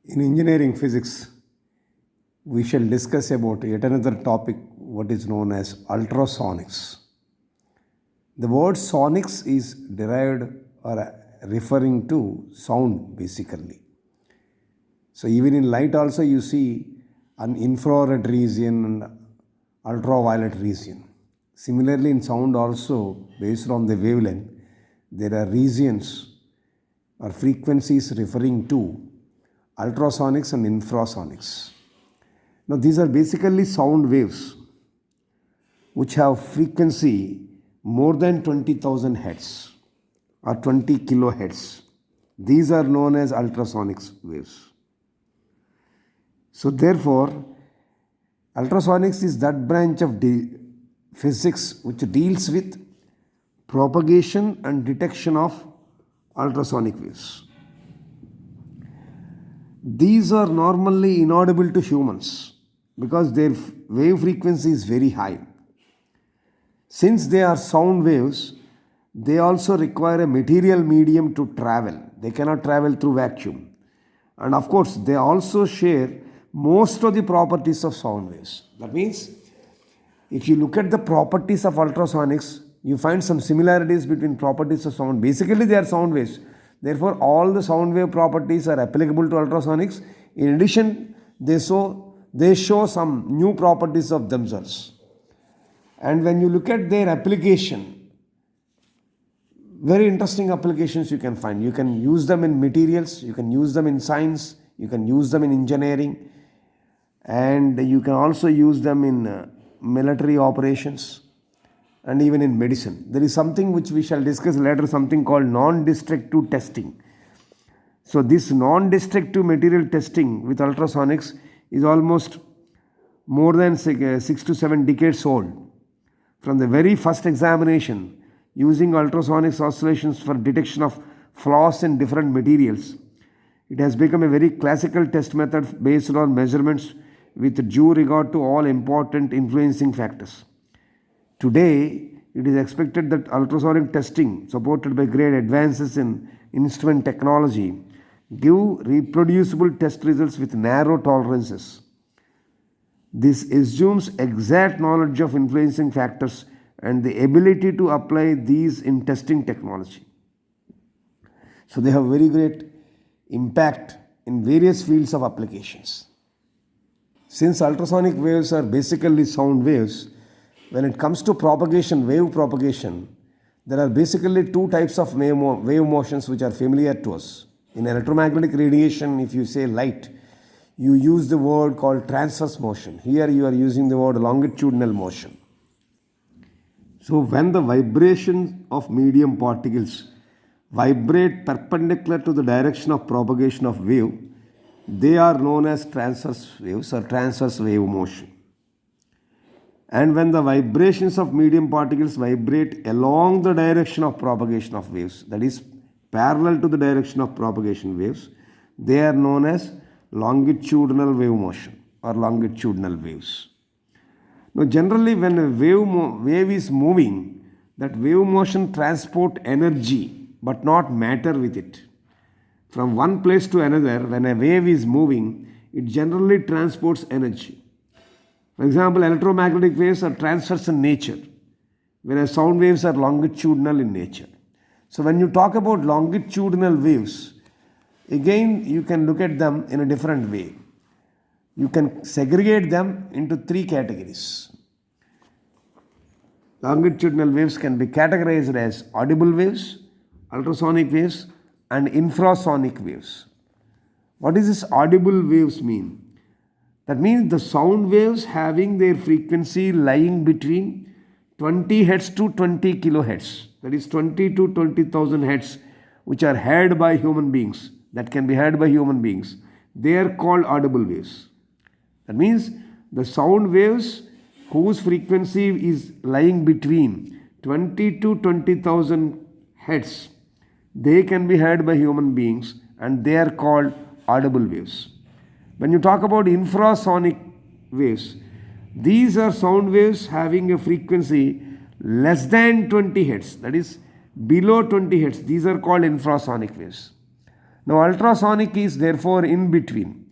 In engineering physics, we shall discuss about yet another topic, what is known as ultrasonics. The word sonics is derived or referring to sound basically. So even in light also you see an infrared region and ultraviolet region. Similarly in sound also, based on the wavelength, there are regions or frequencies referring to ultrasonics and infrasonics. Now these are basically sound waves which have frequency more than 20,000 hertz or 20 kilohertz. These are known as ultrasonic waves. So therefore, ultrasonics is that branch of physics which deals with propagation and detection of ultrasonic waves. These are normally inaudible to humans because their wave frequency is very high. Since they are sound waves, they also require a material medium to travel. They cannot travel through vacuum. And of course, they also share most of the properties of sound waves. That means, if you look at the properties of ultrasonics, you find some similarities between properties of sound. Basically, they are sound waves. Therefore, all the sound wave properties are applicable to ultrasonics. In addition, they show some new properties of themselves. And when you look at their application, very interesting applications you can find. You can use them in materials, you can use them in science, you can use them in engineering, and you can also use them in military operations and even in medicine. There is something which we shall discuss later, something called non-destructive testing. So this non-destructive material testing with ultrasonics is almost more than 6 to 7 decades old. From the very first examination, using ultrasonics oscillations for detection of flaws in different materials, it has become a very classical test method based on measurements with due regard to all important influencing factors. Today, it is expected that ultrasonic testing, supported by great advances in instrument technology, give reproducible test results with narrow tolerances. This assumes exact knowledge of influencing factors and the ability to apply these in testing technology. So they have very great impact in various fields of applications. Since ultrasonic waves are basically sound waves, when it comes to propagation, wave propagation, there are basically two types of wave motions which are familiar to us. In electromagnetic radiation, if you say light, you use the word called transverse motion. Here you are using the word longitudinal motion. So when the vibration of medium particles vibrate perpendicular to the direction of propagation of wave, they are known as transverse waves or transverse wave motion. And when the vibrations of medium particles vibrate along the direction of propagation of waves, that is parallel to the direction of propagation waves, they are known as longitudinal wave motion or longitudinal waves. Now generally when a wave is moving, that wave motion transport energy but not matter with it. From one place to another, when a wave is moving, it generally transports energy. For example, electromagnetic waves are transverse in nature, whereas sound waves are longitudinal in nature. So when you talk about longitudinal waves, again you can look at them in a different way. You can segregate them into three categories. Longitudinal waves can be categorized as audible waves, ultrasonic waves, and infrasonic waves. What does this audible waves mean? That means the sound waves having their frequency lying between 20 hertz to 20 kilohertz, that is 20 to 20,000 hertz, which are heard by human beings, that can be heard by human beings. They are called audible waves. That means the sound waves whose frequency is lying between 20 to 20,000 hertz, they can be heard by human beings and they are called audible waves. When you talk about infrasonic waves, these are sound waves having a frequency less than 20 hertz, that is below 20 hertz. These are called infrasonic waves. Now, ultrasonic is therefore in between.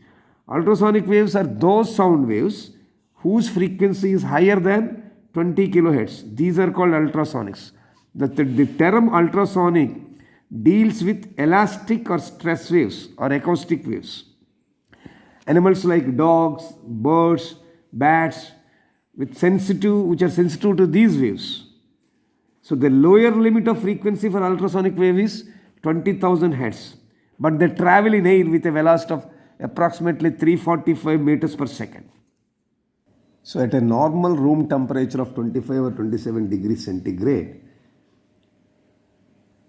Ultrasonic waves are those sound waves whose frequency is higher than 20 kilohertz. These are called ultrasonics. The term ultrasonic deals with elastic or stress waves or acoustic waves. Animals like dogs, birds, bats, which are sensitive to these waves. So the lower limit of frequency for ultrasonic wave is 20,000 hertz, but they travel in air with a velocity of approximately 345 meters per second. So at a normal room temperature of 25 or 27 degrees centigrade,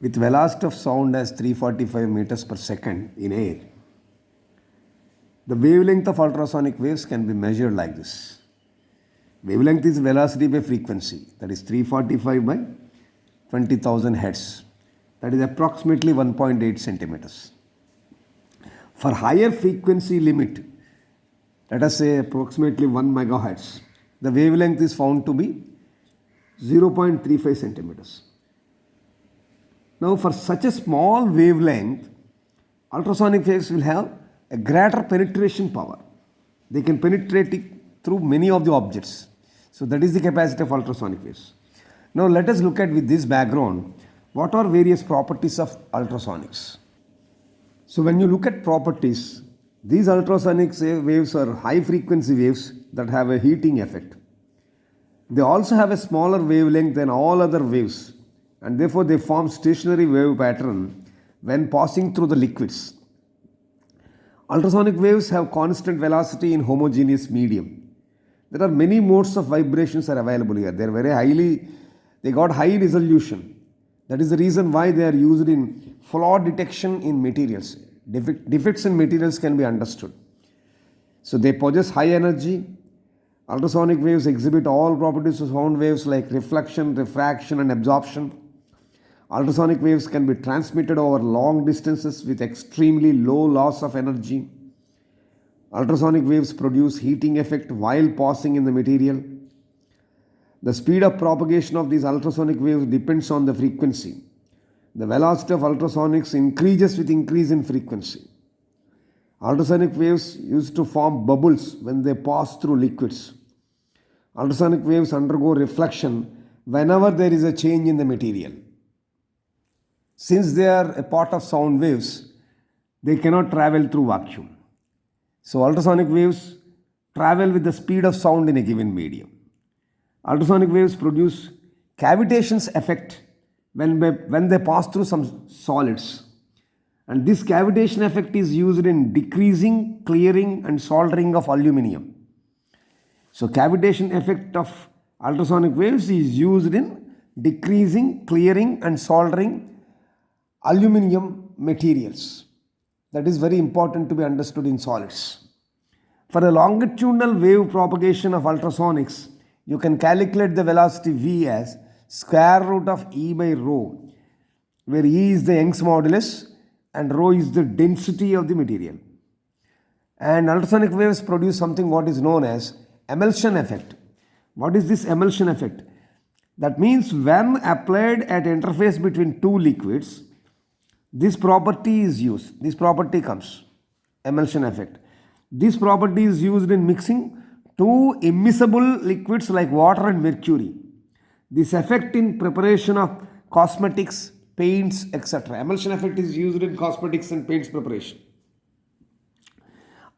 with velocity of sound as 345 meters per second in air, the wavelength of ultrasonic waves can be measured like this. Wavelength is velocity by frequency, that is 345 by 20,000 hertz, that is approximately 1.8 centimeters. For higher frequency limit, let us say approximately 1 megahertz, the wavelength is found to be 0.35 centimeters. Now, for such a small wavelength, ultrasonic waves will have a greater penetration power. They can penetrate it through many of the objects. So that is the capacity of ultrasonic waves. Now let us look at, with this background, what are various properties of ultrasonics. So when you look at properties, these ultrasonic waves are high frequency waves that have a heating effect. They also have a smaller wavelength than all other waves, and therefore they form stationary wave pattern when passing through the liquids. Ultrasonic waves have constant velocity in homogeneous medium. There are many modes of vibrations are available here. They got high resolution. That is the reason why they are used in flaw detection in materials. Defects in materials can be understood. So they possess high energy. Ultrasonic waves exhibit all properties of sound waves like reflection, refraction, and absorption. Ultrasonic waves can be transmitted over long distances with extremely low loss of energy. Ultrasonic waves produce heating effect while passing in the material. The speed of propagation of these ultrasonic waves depends on the frequency. The velocity of ultrasonics increases with increase in frequency. Ultrasonic waves used to form bubbles when they pass through liquids. Ultrasonic waves undergo reflection whenever there is a change in the material. Since they are a part of sound waves, they cannot travel through vacuum. So ultrasonic waves travel with the speed of sound in a given medium. Ultrasonic waves produce cavitations effect when they pass through some solids. And this cavitation effect is used in decreasing, clearing, and soldering of aluminium. So cavitation effect of ultrasonic waves is used in decreasing, clearing, and soldering aluminium materials. That is very important to be understood in solids. For a longitudinal wave propagation of ultrasonics, you can calculate the velocity v as square root of E by rho, where E is the Young's modulus and rho is the density of the material. And ultrasonic waves produce something what is known as emulsion effect. What is this emulsion effect? That means when applied at interface between two liquids, this property is used. This property comes, emulsion effect. This property is used in mixing two immiscible liquids like water and mercury. This effect in preparation of cosmetics, paints, etc. Emulsion effect is used in cosmetics and paints preparation.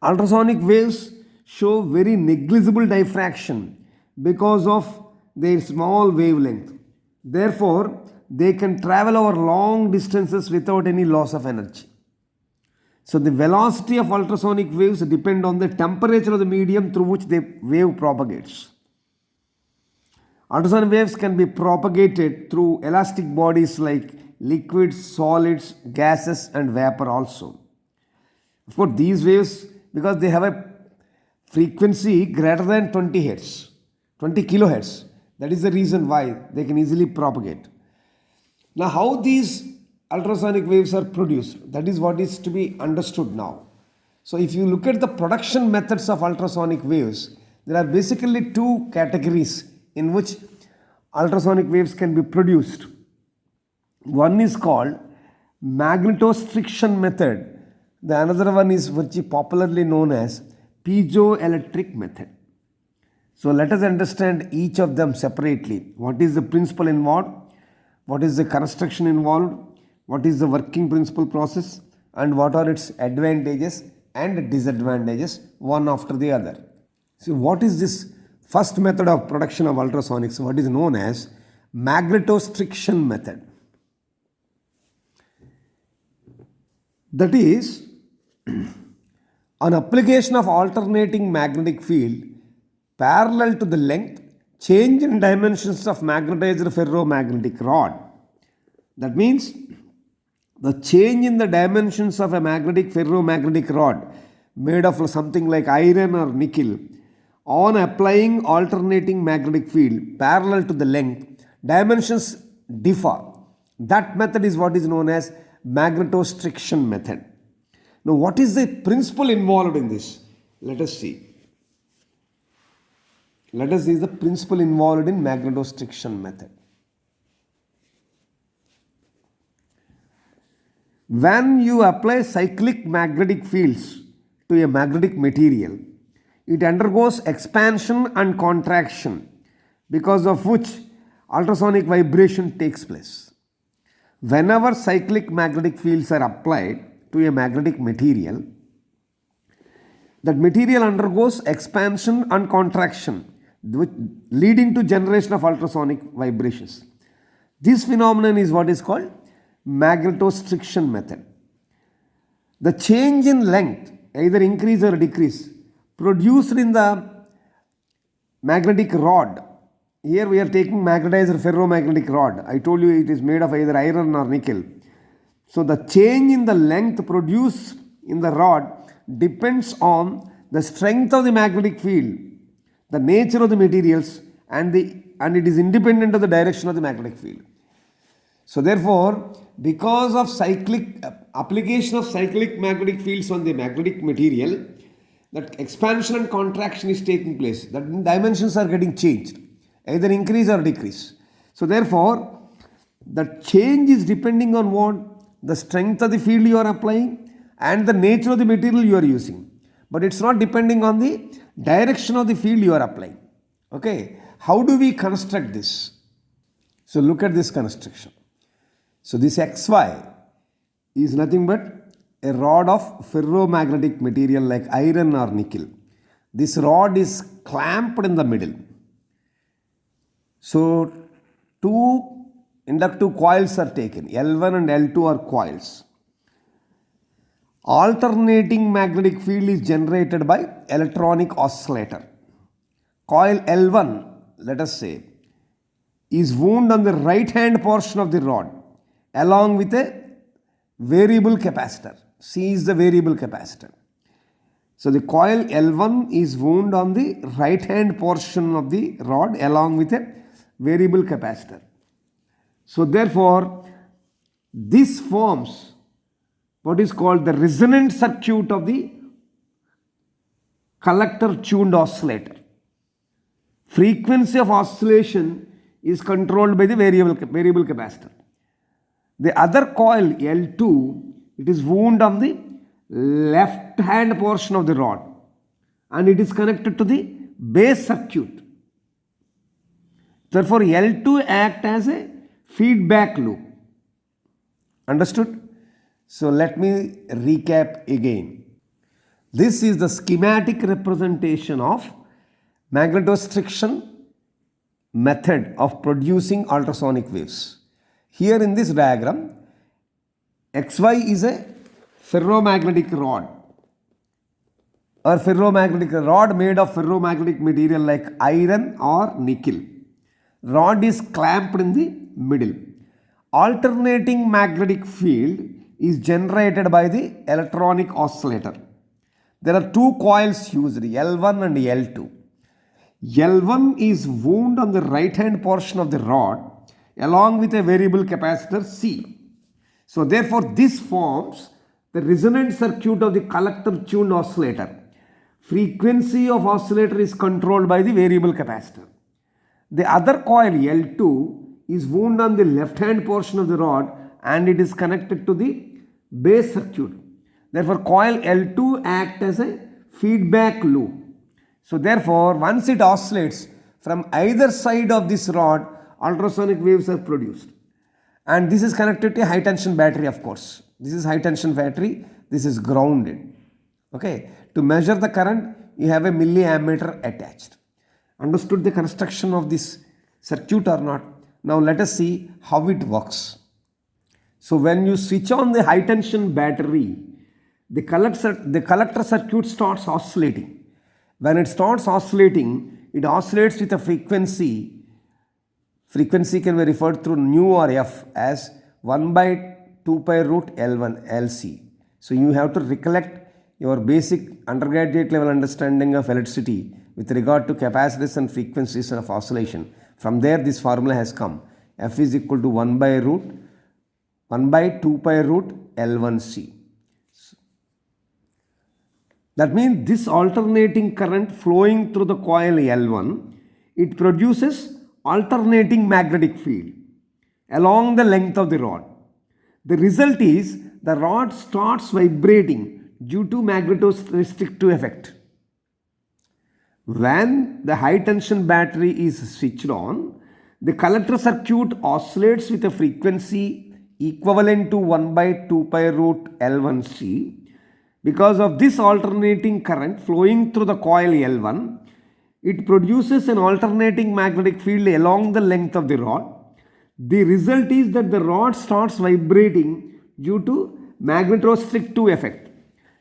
Ultrasonic waves show very negligible diffraction because of their small wavelength. Therefore, they can travel over long distances without any loss of energy. So the velocity of ultrasonic waves depend on the temperature of the medium through which the wave propagates. Ultrasonic waves can be propagated through elastic bodies like liquids, solids, gases, and vapor also. Of course, these waves, because they have a frequency greater than 20 Hz, 20 kilohertz, that is the reason why they can easily propagate. Now, how these ultrasonic waves are produced, that is what is to be understood now. So, if you look at the production methods of ultrasonic waves, there are basically two categories in which ultrasonic waves can be produced. One is called magnetostriction method, The another one is which is popularly known as piezoelectric method. So let us understand each of them separately. What is the principle involved? What is the construction involved? What is the working principle process? And what are its advantages and disadvantages one after the other? So what is this first method of production of ultrasonics? What is known as magnetostriction method. That is an application of alternating magnetic field parallel to the length, change in dimensions of magnetized ferromagnetic rod. That means the change in the dimensions of a magnetic ferromagnetic rod made of something like iron or nickel on applying alternating magnetic field parallel to the length, dimensions differ. That method is what is known as magnetostriction method. Now, what is the principle involved in this? Let us see. Let us see the principle involved in magnetostriction method. When you apply cyclic magnetic fields to a magnetic material, it undergoes expansion and contraction, because of which ultrasonic vibration takes place. Whenever cyclic magnetic fields are applied to a magnetic material, that material undergoes expansion and contraction, leading to generation of ultrasonic vibrations. This phenomenon is what is called magnetostriction method. The change in length, either increase or decrease, produced in the magnetic rod. Here we are taking magnetized ferromagnetic rod. I told you it is made of either iron or nickel. So the change in the length produced in the rod depends on the strength of the magnetic field, the nature of the materials, and it is independent of the direction of the magnetic field. So therefore, because of application of cyclic magnetic fields on the magnetic material, that expansion and contraction is taking place. That dimensions are getting changed, either increase or decrease. So therefore, the change is depending on what? The strength of the field you are applying and the nature of the material you are using. But it's not depending on the direction of the field you are applying. Okay. How do we construct this? So look at this construction. So this XY is nothing but a rod of ferromagnetic material like iron or nickel. This rod is clamped in the middle. So two inductive coils are taken. L1 and L2 are coils. Alternating magnetic field is generated by electronic oscillator. Coil L1, let us say, is wound on the right hand portion of the rod along with a variable capacitor. C is the variable capacitor. So the coil L1 is wound on the right hand portion of the rod along with a variable capacitor. So therefore, this forms what is called the resonant circuit of the collector tuned oscillator. Frequency of oscillation is controlled by the variable capacitor. The other coil L2, it is wound on the left hand portion of the rod and it is connected to the base circuit. Therefore, L2 acts as a feedback loop. Understood? So let me recap again. This is the schematic representation of magnetostriction method of producing ultrasonic waves. Here in this diagram, XY is a ferromagnetic rod or ferromagnetic rod made of ferromagnetic material like iron or nickel. Rod is clamped in the middle. Alternating magnetic field is generated by the electronic oscillator. There are two coils used, L1 and L2. L1 is wound on the right hand portion of the rod along with a variable capacitor C. So therefore, this forms the resonant circuit of the collector tuned oscillator. Frequency of oscillator is controlled by the variable capacitor. The other coil L2 is wound on the left hand portion of the rod and it is connected to the base circuit. Therefore, coil L2 acts as a feedback loop. So therefore, once it oscillates from either side of this rod, ultrasonic waves are produced. And this is connected to a high tension battery, of course. This is high tension battery. This is grounded. Okay. To measure the current, you have a milliammeter attached. Understood the construction of this circuit or not? Now let us see how it works. So when you switch on the high tension battery, the collector circuit starts oscillating. When it starts oscillating, it oscillates with a frequency. Frequency can be referred through nu or f as 1 by 2 pi root L1 LC. So you have to recollect your basic undergraduate level understanding of electricity with regard to capacitors and frequencies of oscillation. From there this formula has come. F is equal to 1 by 2 pi root L1C. That means this alternating current flowing through the coil L1, it produces alternating magnetic field along the length of the rod. The result is the rod starts vibrating due to magnetorestrictive effect. When the high tension battery is switched on, the collector circuit oscillates with a frequency equivalent to 1 by 2 pi root L1C. Because of this alternating current flowing through the coil L1, it produces an alternating magnetic field along the length of the rod. The result is that the rod starts vibrating due to magnetorestrictive effect.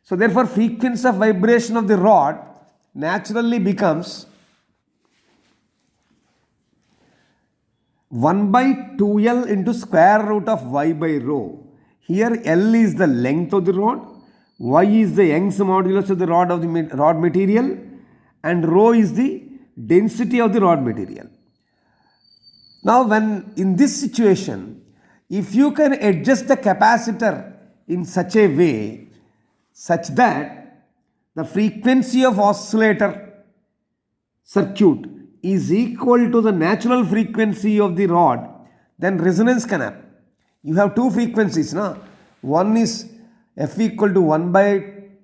So therefore, frequency of vibration of the rod naturally becomes 1 by 2L into square root of y by rho. Here L is the length of the rod, y is the Young's modulus of the rod material, and rho is the density of the rod material. Now when in this situation, if you can adjust the capacitor in such a way such that the frequency of oscillator circuit is equal to the natural frequency of the rod, then resonance can happen. You have two frequencies, na? One is F equal to 1 by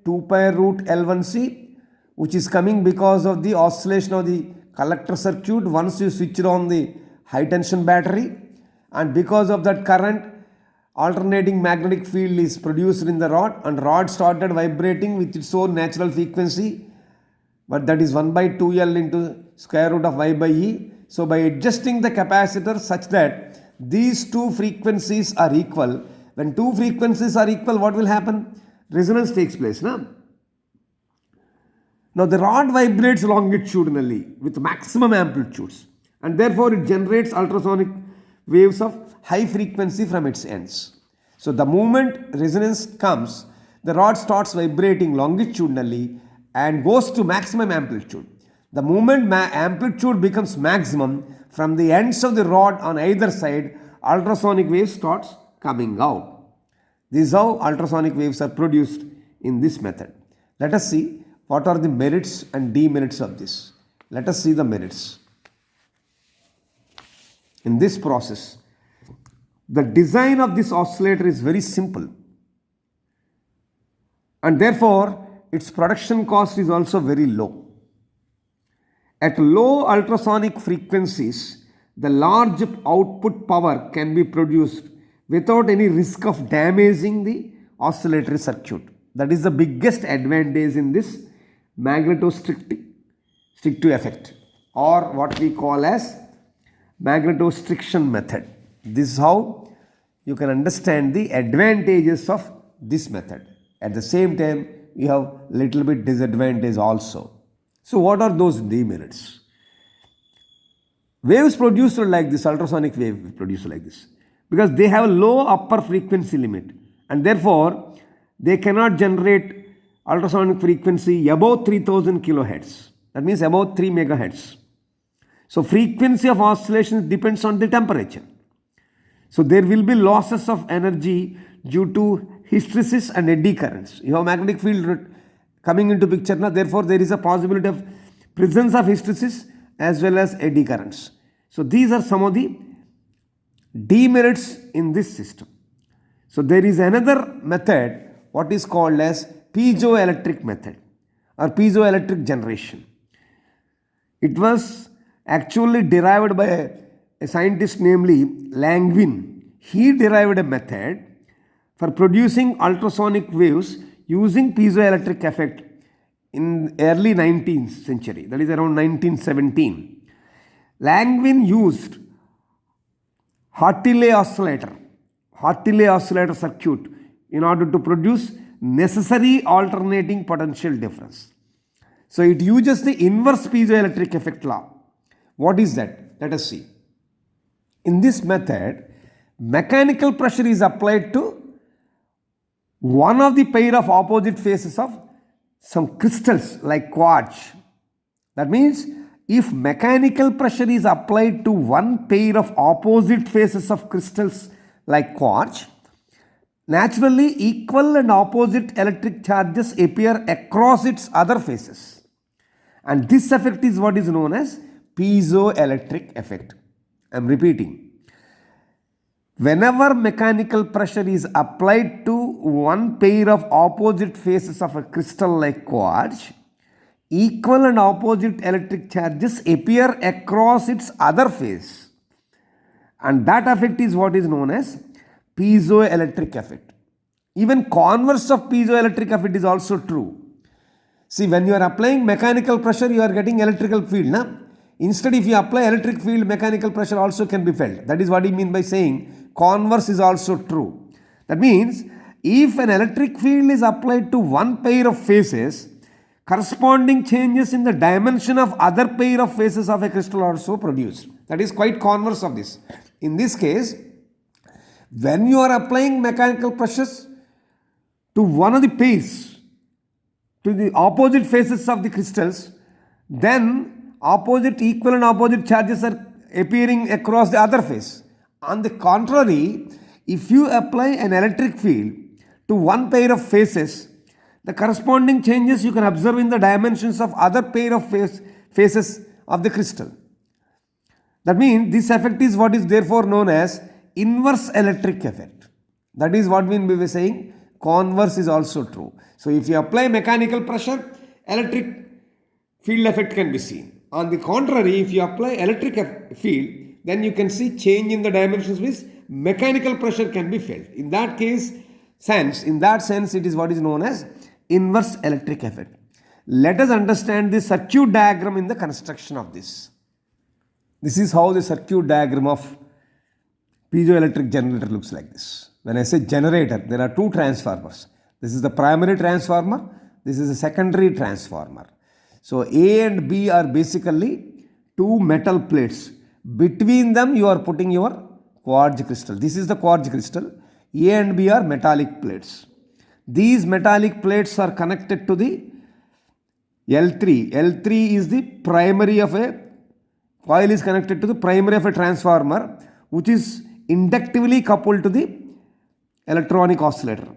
2 pi root L1C, which is coming because of the oscillation of the collector circuit once you switch on the high tension battery, and because of that current, alternating magnetic field is produced in the rod, and rod started vibrating with its own natural frequency, but that is 1 by 2L into square root of y by e. So by adjusting the capacitor such that these two frequencies are equal, when two frequencies are equal, what will happen? Resonance takes place. No? Now the rod vibrates longitudinally with maximum amplitudes, and therefore it generates ultrasonic waves of high frequency from its ends. So the moment resonance comes, the rod starts vibrating longitudinally and goes to maximum amplitude. The moment amplitude becomes maximum, from the ends of the rod on either side, ultrasonic waves starts coming out. This is how ultrasonic waves are produced in this method. Let us see what are the merits and demerits of this. Let us see the merits. In this process, the design of this oscillator is very simple, and therefore its production cost is also very low. At low ultrasonic frequencies, the large output power can be produced without any risk of damaging the oscillatory circuit. That is the biggest advantage in this magnetorestrictive effect, or what we call as magnetorestriction method. This is how you can understand the advantages of this method. At the same time, you have little bit disadvantage also. So what are those demerits? Waves produced like this, ultrasonic wave produced like this, because they have a low upper frequency limit, and therefore they cannot generate ultrasonic frequency above 3000 kilohertz. That means about 3 megahertz. So frequency of oscillation depends on the temperature. So there will be losses of energy due to hysteresis and eddy currents. You have magnetic field coming into picture now, therefore there is a possibility of presence of hysteresis as well as eddy currents. So these are some of the demerits in this system. So there is another method what is called as piezoelectric method or piezoelectric generation. It was actually derived by a scientist namely Langevin. He derived a method for producing ultrasonic waves using piezoelectric effect in early 19th century, that is around 1917. Langevin used Hartley oscillator circuit in order to produce necessary alternating potential difference. So it uses the inverse piezoelectric effect law. What is that? Let us see. In this method, mechanical pressure is applied to one of the pair of opposite faces of some crystals like quartz. That means if mechanical pressure is applied to one pair of opposite faces of crystals like quartz, naturally equal and opposite electric charges appear across its other faces. And this effect is what is known as piezoelectric effect. I am repeating. Whenever mechanical pressure is applied to one pair of opposite faces of a crystal like quartz, equal and opposite electric charges appear across its other face. And that effect is what is known as piezoelectric effect. Even converse of piezoelectric effect is also true. See, when you are applying mechanical pressure, you are getting electrical field. Na? Instead, if you apply electric field, mechanical pressure also can be felt. That is what he means by saying converse is also true. That means if an electric field is applied to one pair of faces, corresponding changes in the dimension of other pair of faces of a crystal are also produced. That is quite converse of this. In this case, when you are applying mechanical pressures to one of the pairs, to the opposite faces of the crystals, then opposite, equal and opposite charges are appearing across the other face. On the contrary, if you apply an electric field to one pair of faces, the corresponding changes you can observe in the dimensions of other pair of faces of the crystal. That means this effect is what is therefore known as inverse electric effect. That is what we mean by saying converse is also true. So if you apply mechanical pressure, electric field effect can be seen. On the contrary, if you apply electric field, then you can see change in the dimensions which mechanical pressure can be felt. In that sense, it is what is known as inverse electric effect. Let us understand the circuit diagram in the construction of this. This is how the circuit diagram of piezoelectric generator looks like this. When I say generator, there are two transformers. This is the primary transformer. This is a secondary transformer. So A and B are basically two metal plates. Between them you are putting your quartz crystal. This is the quartz crystal. A and B are metallic plates. These metallic plates are connected to the L3. L3 is the primary of a coil is connected to the primary of a transformer, which is inductively coupled to the electronic oscillator.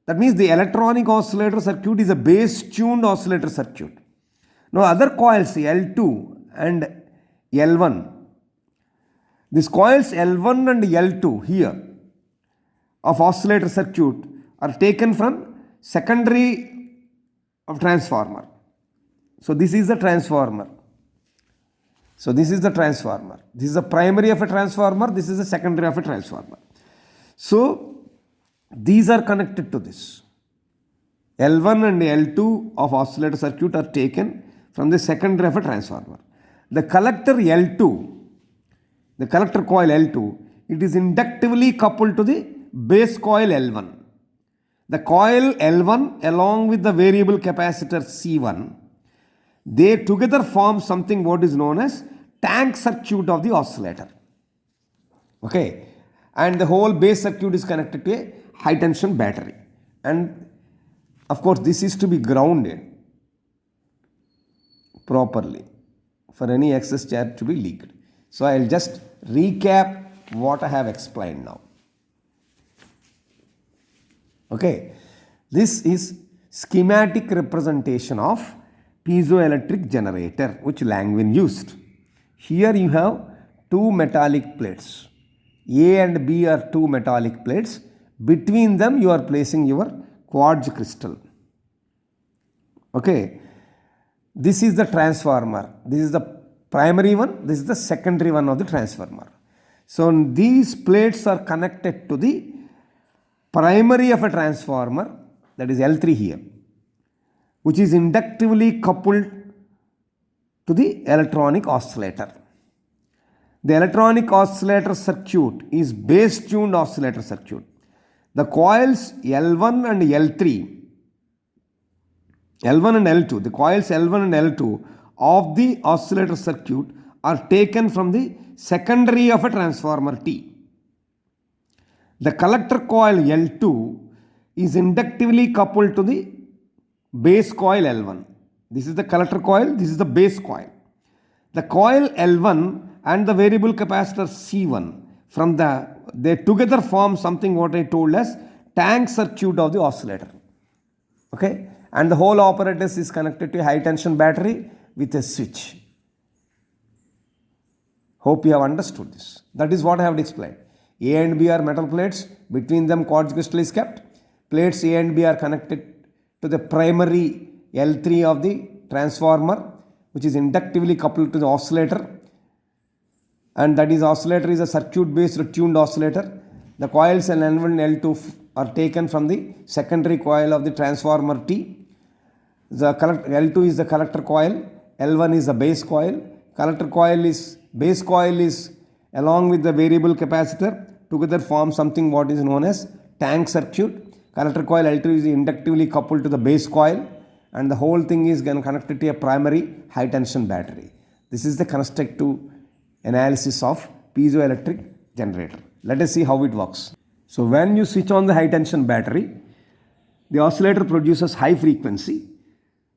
That means the electronic oscillator circuit is a base tuned oscillator circuit. Now other coils L2 and L1. These coils L1 and L2 here of oscillator circuit are taken from secondary of transformer. So this is the transformer. This is the primary of a transformer. This is the secondary of a transformer. So these are connected to this. L1 and L2 of oscillator circuit are taken from the secondary of a transformer. The collector L2, the collector coil L2, it is inductively coupled to the base coil L1. The coil L1 along with the variable capacitor C1, they together form something what is known as tank circuit of the oscillator. Okay, and the whole base circuit is connected to a high tension battery, and of course this is to be grounded properly for any excess charge to be leaked. So I will just recap what I have explained now. Okay, this is schematic representation of piezoelectric generator which Langevin used. Here you have two metallic plates. A and B are two metallic plates. Between them you are placing your quartz crystal. Okay, this is the transformer. This is the primary one, this is the secondary one of the transformer. So these plates are connected to the primary of a transformer, that is L3 here, which is inductively coupled to the electronic oscillator. The electronic oscillator circuit is base tuned oscillator circuit. The coils L1 and L3, L1 and L2, the coils L1 and L2 of the oscillator circuit are taken from the secondary of a transformer T. The collector coil L2 is inductively coupled to the base coil L1. This is the collector coil, this is the base coil. The coil L1 and the variable capacitor C1 they together form something what I told as tank circuit of the oscillator. Okay, and the whole apparatus is connected to a high tension battery with a switch. Hope you have understood this. That is what I have explained. A and B are metal plates, between them quartz crystal is kept. Plates A and B are connected to the primary L3 of the transformer, which is inductively coupled to the oscillator, and that is oscillator is a circuit based tuned oscillator. The coils L1 and L2 are taken from the secondary coil of the transformer T. The L2 is the collector coil, L1 is the base coil. Base coil is along with the variable capacitor together form something what is known as tank circuit. Collector coil L2 is inductively coupled to the base coil, and the whole thing is connected to a primary high tension battery. This is the constructive analysis of piezoelectric generator. Let us see how it works. So when you switch on the high tension battery, the oscillator produces high frequency.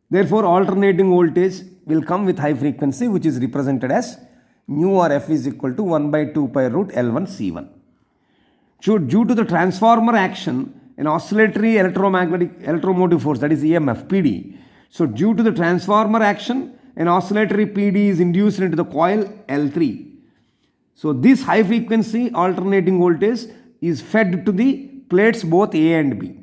Therefore, alternating voltage will come with high frequency, which is represented as mu or F is equal to 1 by 2 pi root L1 C1. So due to the transformer action, an oscillatory electromotive force, that is EMF, PD. So due to the transformer action, an oscillatory PD is induced into the coil L3. So this high frequency alternating voltage is fed to the plates both A and B.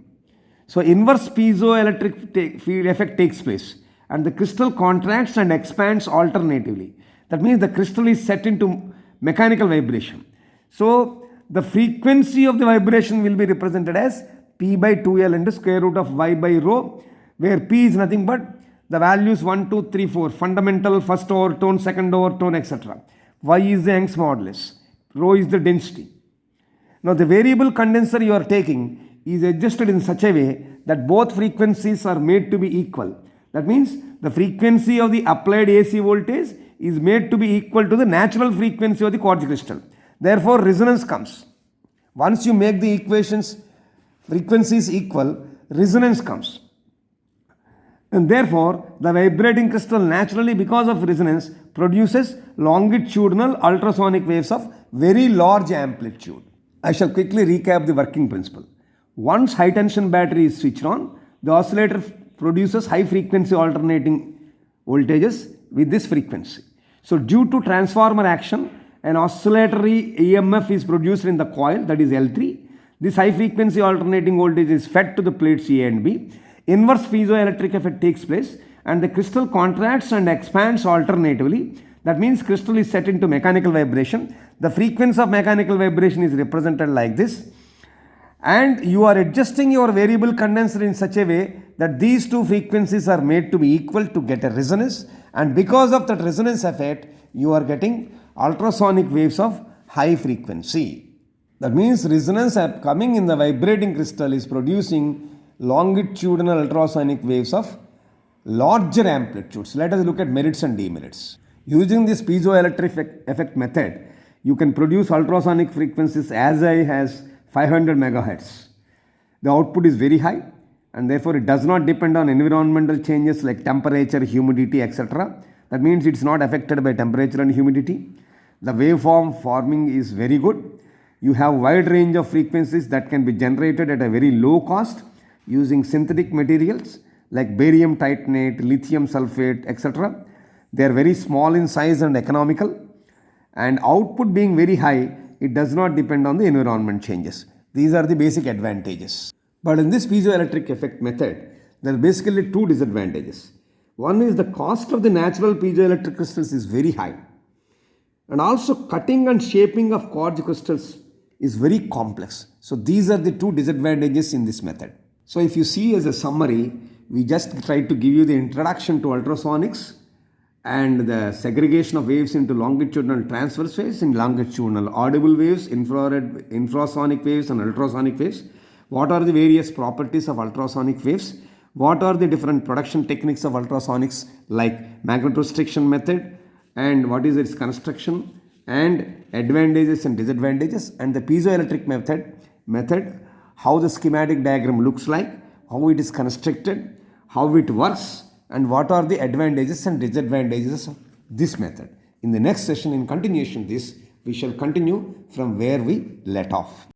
So inverse piezoelectric field effect takes place, and the crystal contracts and expands alternatively. That means the crystal is set into mechanical vibration. So the frequency of the vibration will be represented as P by 2L into square root of Y by rho, where P is nothing but the values 1, 2, 3, 4, fundamental, first overtone, second overtone, etc. Y is the Young's modulus, rho is the density. Now the variable condenser you are taking is adjusted in such a way that both frequencies are made to be equal. That means the frequency of the applied AC voltage is made to be equal to the natural frequency of the quartz crystal. Therefore, resonance comes. Once you make the equations frequencies equal, resonance comes. And therefore, the vibrating crystal naturally, because of resonance, produces longitudinal ultrasonic waves of very large amplitude. I shall quickly recap the working principle. Once high tension battery is switched on, the oscillator produces high frequency alternating voltages with this frequency. So due to transformer action, an oscillatory EMF is produced in the coil, that is L3. This high frequency alternating voltage is fed to the plates A and B. Inverse piezoelectric effect takes place, and the crystal contracts and expands alternatively. That means crystal is set into mechanical vibration. The frequency of mechanical vibration is represented like this. And you are adjusting your variable condenser in such a way that these two frequencies are made to be equal to get a resonance, and because of that resonance effect, you are getting ultrasonic waves of high frequency. That means resonance coming in the vibrating crystal is producing longitudinal ultrasonic waves of larger amplitudes. Let us look at merits and demerits. Using this piezoelectric effect method, you can produce ultrasonic frequencies as high as 500 megahertz. The output is very high, and therefore it does not depend on environmental changes like temperature, humidity, etc. That means it's not affected by temperature and humidity. The waveform forming is very good. You have wide range of frequencies that can be generated at a very low cost using synthetic materials like barium titanate, lithium sulfate, etc. They are very small in size and economical, and output being very high, it does not depend on the environment changes. These are the basic advantages. But in this piezoelectric effect method, there are basically two disadvantages. One is the cost of the natural piezoelectric crystals is very high, and also cutting and shaping of quartz crystals is very complex. So these are the two disadvantages in this method. So if you see as a summary, we just tried to give you the introduction to ultrasonics and the segregation of waves into longitudinal transverse waves and longitudinal audible waves, infrasonic waves and ultrasonic waves. What are the various properties of ultrasonic waves? What are the different production techniques of ultrasonics like magnetorestriction method, and what is its construction and advantages and disadvantages, and the piezoelectric method, how the schematic diagram looks like, how it is constructed, how it works, and what are the advantages and disadvantages of this method. In the next session, in continuation this, we shall continue from where we let off.